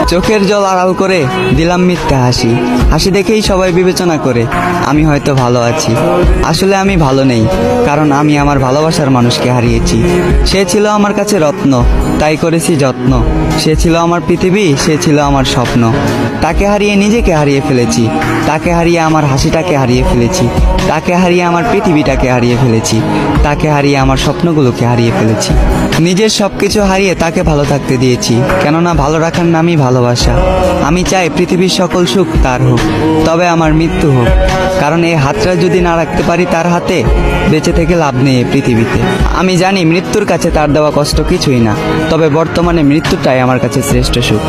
চোখের জল আড়াল করে দিলাম মিথ্যা হাসি। হাসি দেখেই সবাই বিবেচনা করে আমি হয়তো ভালো আছি। আসলে আমি ভালো নেই, কারণ আমি আমার ভালোবাসার মানুষকে হারিয়েছি। সে ছিল আমার কাছে রত্ন, তাই করেছি যত্ন। সে ছিল আমার পৃথিবী, সে ছিল আমার স্বপ্ন। তাকে হারিয়ে নিজেকে হারিয়ে ফেলেছি। তাকে হারিয়ে আমার হাসিটাকে হারিয়ে ফেলেছি। তাকে হারিয়ে আমার পৃথিবীটাকে হারিয়ে ফেলেছি। তাকে হারিয়ে আমার স্বপ্নগুলোকে হারিয়ে ফেলেছি। নিজের সবকিছু হারিয়ে তাকে ভালো থাকতে দিয়েছি, কেননা ভালো রাখার নামই ভালোবাসা। আমি চাই পৃথিবীর সকল সুখ তার হোক, তবে আমার মৃত্যু হোক। কারণ এই হাতটা যদি না রাখতে পারি তার হাতে, বেঁচে থেকে লাভ নেই এই পৃথিবীতে। আমি জানি মৃত্যুর কাছে তার দেওয়া কষ্ট কিছুই না, তবে বর্তমানে মৃত্যুটাই আমার কাছে শ্রেষ্ঠ সুখ।